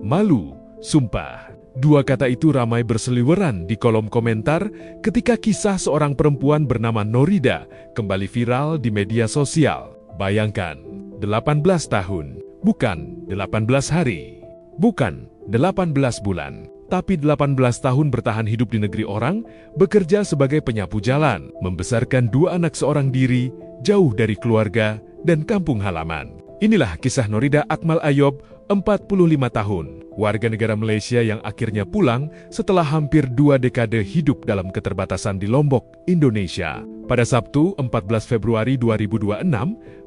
malu, sumpah. Dua kata itu ramai berseliweran di kolom komentar ketika kisah seorang perempuan bernama Norida kembali viral di media sosial. Bayangkan, 18 tahun, bukan 18 hari, bukan 18 bulan, tapi 18 tahun bertahan hidup di negeri orang, bekerja sebagai penyapu jalan, membesarkan dua anak seorang diri, jauh dari keluarga dan kampung halaman. Inilah kisah Norida Akmal Ayob, 45 tahun, warga negara Malaysia yang akhirnya pulang setelah hampir 2 dekade hidup dalam keterbatasan di Lombok, Indonesia. Pada Sabtu, 14 Februari 2026,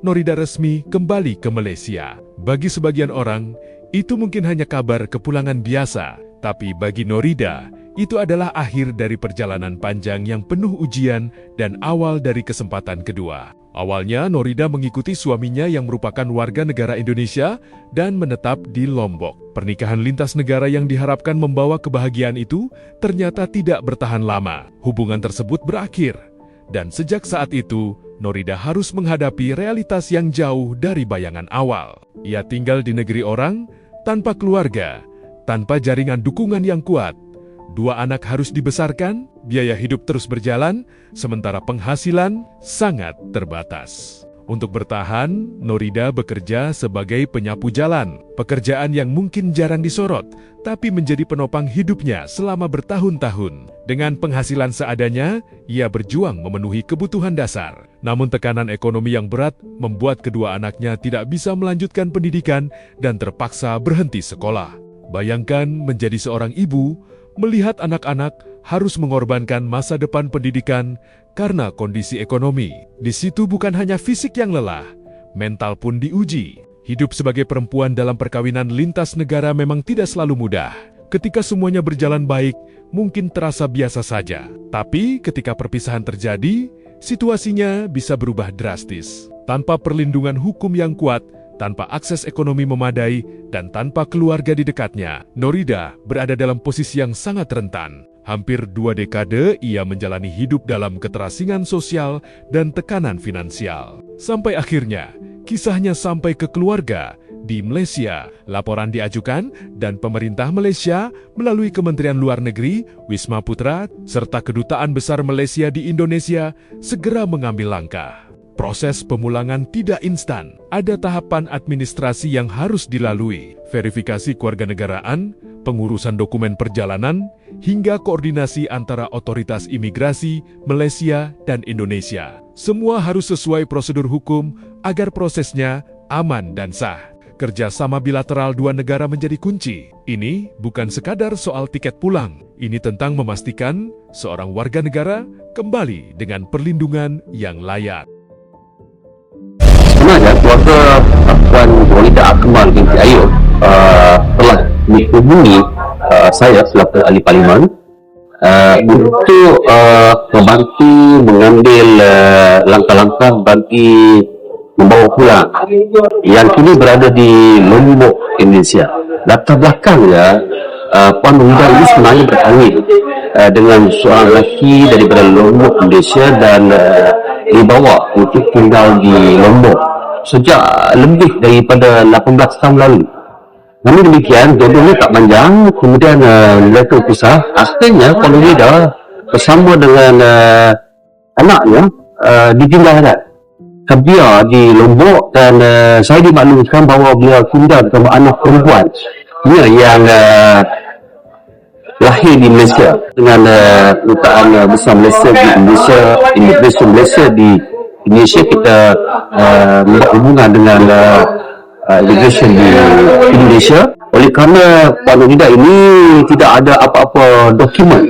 Norida resmi kembali ke Malaysia. Bagi sebagian orang, itu mungkin hanya kabar kepulangan biasa, tapi bagi Norida, itu adalah akhir dari perjalanan panjang yang penuh ujian dan awal dari kesempatan kedua. Awalnya, Norida mengikuti suaminya yang merupakan warga negara Indonesia dan menetap di Lombok. Pernikahan lintas negara yang diharapkan membawa kebahagiaan itu ternyata tidak bertahan lama. Hubungan tersebut berakhir. Dan sejak saat itu, Norida harus menghadapi realitas yang jauh dari bayangan awal. Ia tinggal di negeri orang, tanpa keluarga, tanpa jaringan dukungan yang kuat. 2 anak harus dibesarkan, biaya hidup terus berjalan, sementara penghasilan sangat terbatas. Untuk bertahan, Norida bekerja sebagai penyapu jalan, pekerjaan yang mungkin jarang disorot, tapi menjadi penopang hidupnya selama bertahun-tahun. Dengan penghasilan seadanya, ia berjuang memenuhi kebutuhan dasar. Namun tekanan ekonomi yang berat membuat kedua anaknya tidak bisa melanjutkan pendidikan dan terpaksa berhenti sekolah. Bayangkan menjadi seorang ibu, melihat anak-anak harus mengorbankan masa depan pendidikan karena kondisi ekonomi. Di situ bukan hanya fisik yang lelah, mental pun diuji. Hidup sebagai perempuan dalam perkawinan lintas negara memang tidak selalu mudah. Ketika semuanya berjalan baik, mungkin terasa biasa saja. Tapi ketika perpisahan terjadi, situasinya bisa berubah drastis. Tanpa perlindungan hukum yang kuat, tanpa akses ekonomi memadai, dan tanpa keluarga di dekatnya, Norida berada dalam posisi yang sangat rentan. Hampir 2 dekade ia menjalani hidup dalam keterasingan sosial dan tekanan finansial. Sampai akhirnya, kisahnya sampai ke keluarga di Malaysia. Laporan diajukan dan pemerintah Malaysia melalui Kementerian Luar Negeri, Wisma Putra, serta Kedutaan Besar Malaysia di Indonesia segera mengambil langkah. Proses pemulangan tidak instan. Ada tahapan administrasi yang harus dilalui, verifikasi kewarganegaraan, pengurusan dokumen perjalanan, hingga koordinasi antara otoritas imigrasi Malaysia dan Indonesia. Semua harus sesuai prosedur hukum agar prosesnya aman dan sah. Kerjasama bilateral 2 negara menjadi kunci. Ini bukan sekadar soal tiket pulang. Ini tentang memastikan seorang warga negara kembali dengan perlindungan yang layak. Sebenarnya keluarga Puan Norida Akmal binti Ayob telah menghubungi saya selaku ahli parlimen untuk membantu mengambil langkah-langkah bagi membawa pulang yang kini berada di Lombok, Indonesia. Latar belakangnya, Puan Norida ini sebenarnya berkahwin dengan seorang lelaki daripada Lombok, Indonesia, dan dibawa untuk tinggal di Lombok sejak lebih daripada 18 tahun lalu. Namun demikian, jodohnya tak panjang, kemudian mereka pisah. Akhirnya Puan Norida bersama dengan anaknya ditinggalkan kebiar di Lombok, dan saya dimaklumkan bahawa beliau tinggal bersama anak perempuan yang lahir di Malaysia dengan Kedutaan Besar Malaysia di Indonesia, Immigration Malaysia di Indonesia. Kita membuat hubungan dengan immigration di Indonesia. Oleh kerana Puan Norida ini tidak ada apa-apa dokumen,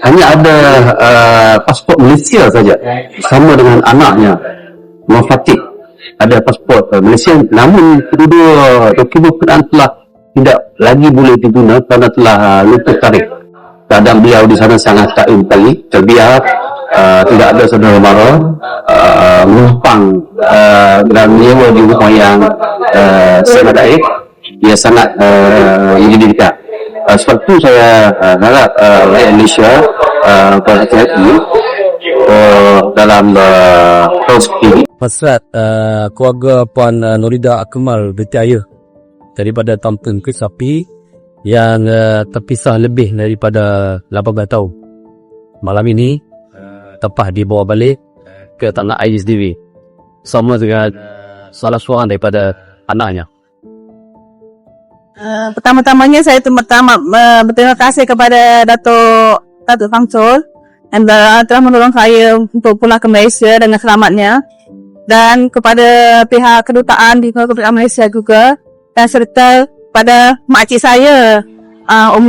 hanya ada pasport Malaysia saja, sama dengan anaknya Muhammad Fatih, ada pasport Malaysia, namun kedua dokumen kenaan telah tidak lagi boleh digunakan kerana telah luput tarikh. Keadaan beliau di sana sangat takut sekali, terbiar, tidak ada saudara mara, menumpang dan menyewa di rumah yang sangat baik. Ia sangat menyedihkan. Sebab itu saya harap rakyat Malaysia berhati-hati dalam tahun seperti ini. Hasrat keluarga Puan Norida Akmal binti Ayob daripada Tampung Keris Api yang terpisah lebih daripada 18 tahun. Malam ini tepat dibawa balik ke tanah air sendiri, sama dengan salah seorang daripada anaknya. Pertama-tamanya saya berterima kasih kepada Datuk Fangsul yang telah menolong saya untuk pulang ke Malaysia dengan selamatnya, dan kepada pihak kedutaan di Malaysia juga, dan serta pada makcik saya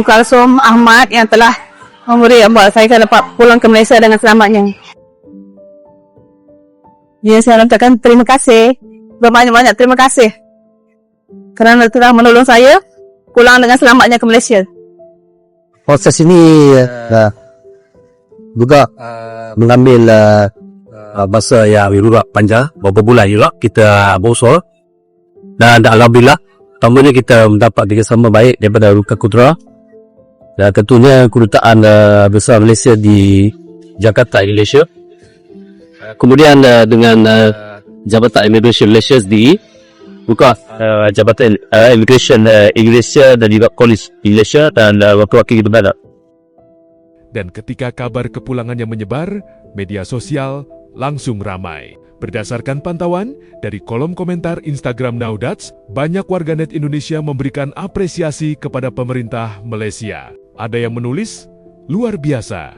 Kulsum Ahmad yang telah membuat saya dapat pulang ke Malaysia dengan selamatnya. Ya, saya ucapkan terima kasih, berbanyak-banyak terima kasih kerana telah menolong saya pulang dengan selamatnya ke Malaysia. Proses ini juga mengambil masa yang juga panjang, beberapa bulan juga kita berusaha, dan alhamdulillah pertamanya kita mendapat kerjasama baik daripada Ruka Kudra dan tentunya kedutaan besar Malaysia di Jakarta, Malaysia. Kemudian dengan Jabatan Immigration Malaysia di buka Jabatan Immigration Indonesia dan juga Polis Malaysia dan wakil-wakil itu berada. Dan ketika kabar kepulangannya menyebar, media sosial langsung ramai. Berdasarkan pantauan dari kolom komentar Instagram Naudats, banyak warganet Indonesia memberikan apresiasi kepada pemerintah Malaysia. Ada yang menulis, luar biasa,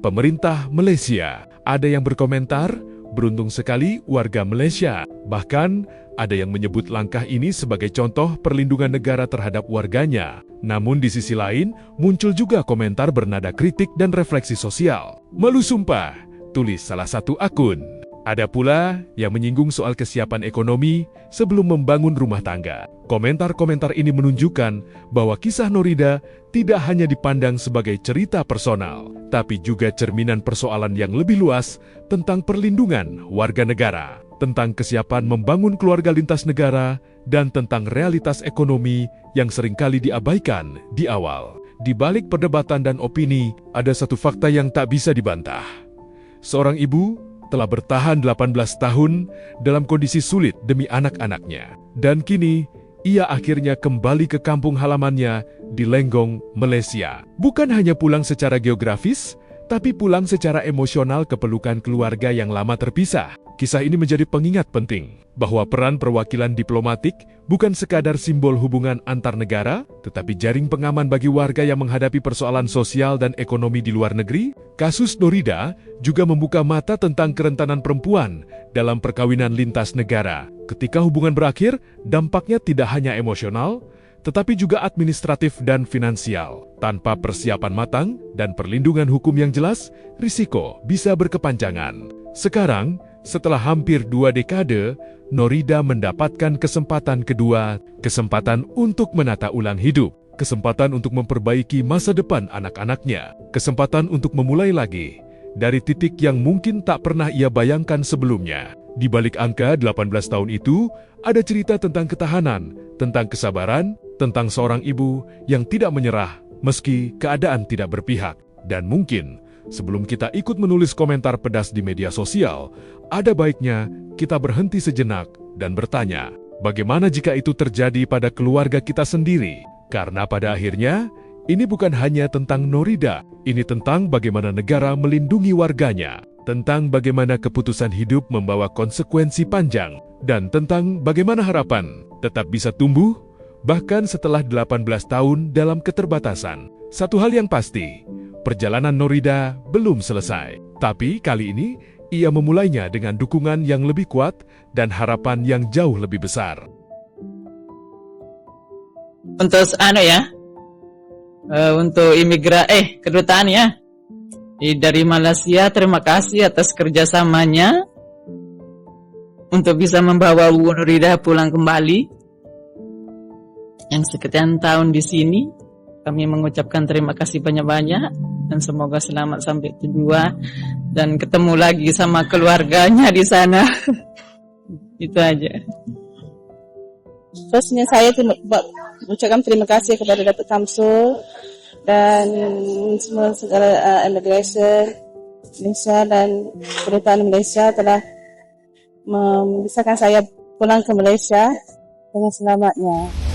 pemerintah Malaysia. Ada yang berkomentar, beruntung sekali warga Malaysia. Bahkan, ada yang menyebut langkah ini sebagai contoh perlindungan negara terhadap warganya. Namun di sisi lain, muncul juga komentar bernada kritik dan refleksi sosial. Malu sumpah, tulis salah satu akun. Ada pula yang menyinggung soal kesiapan ekonomi sebelum membangun rumah tangga. Komentar-komentar ini menunjukkan bahwa kisah Norida tidak hanya dipandang sebagai cerita personal, tapi juga cerminan persoalan yang lebih luas tentang perlindungan warga negara, tentang kesiapan membangun keluarga lintas negara, dan tentang realitas ekonomi yang seringkali diabaikan di awal. Di balik perdebatan dan opini, ada satu fakta yang tak bisa dibantah. Seorang ibu telah bertahan 18 tahun dalam kondisi sulit demi anak-anaknya. Dan kini, ia akhirnya kembali ke kampung halamannya di Lenggong, Malaysia. Bukan hanya pulang secara geografis, tapi pulang secara emosional ke pelukan keluarga yang lama terpisah. Kisah ini menjadi pengingat penting bahwa peran perwakilan diplomatik bukan sekadar simbol hubungan antar negara, tetapi jaring pengaman bagi warga yang menghadapi persoalan sosial dan ekonomi di luar negeri. Kasus Norida juga membuka mata tentang kerentanan perempuan dalam perkawinan lintas negara. Ketika hubungan berakhir, dampaknya tidak hanya emosional, tetapi juga administratif dan finansial. Tanpa persiapan matang dan perlindungan hukum yang jelas, risiko bisa berkepanjangan. Sekarang, setelah hampir 2 dekade, Norida mendapatkan kesempatan kedua, kesempatan untuk menata ulang hidup, kesempatan untuk memperbaiki masa depan anak-anaknya, kesempatan untuk memulai lagi dari titik yang mungkin tak pernah ia bayangkan sebelumnya. Di balik angka 18 tahun itu, ada cerita tentang ketahanan, tentang kesabaran, tentang seorang ibu yang tidak menyerah meski keadaan tidak berpihak. Dan mungkin, sebelum kita ikut menulis komentar pedas di media sosial, ada baiknya kita berhenti sejenak dan bertanya, bagaimana jika itu terjadi pada keluarga kita sendiri? Karena pada akhirnya, ini bukan hanya tentang Norida, ini tentang bagaimana negara melindungi warganya, tentang bagaimana keputusan hidup membawa konsekuensi panjang, dan tentang bagaimana harapan tetap bisa tumbuh, bahkan setelah 18 tahun dalam keterbatasan. Satu hal yang pasti, perjalanan Norida belum selesai. Tapi kali ini, ia memulainya dengan dukungan yang lebih kuat dan harapan yang jauh lebih besar. Untuk untuk kedutaan ya dari Malaysia, terima kasih atas kerjasamanya untuk bisa membawa Norida pulang kembali. Yang sekian tahun di sini, kami mengucapkan terima kasih banyak-banyak dan semoga selamat sampai tujuan dan ketemu lagi sama keluarganya di sana. Itu aja. Terusnya saya ucapkan terima kasih kepada Datuk Kamsul dan semua segala immigration Malaysia dan kedutaan Malaysia telah membisarkan saya pulang ke Malaysia dengan selamatnya.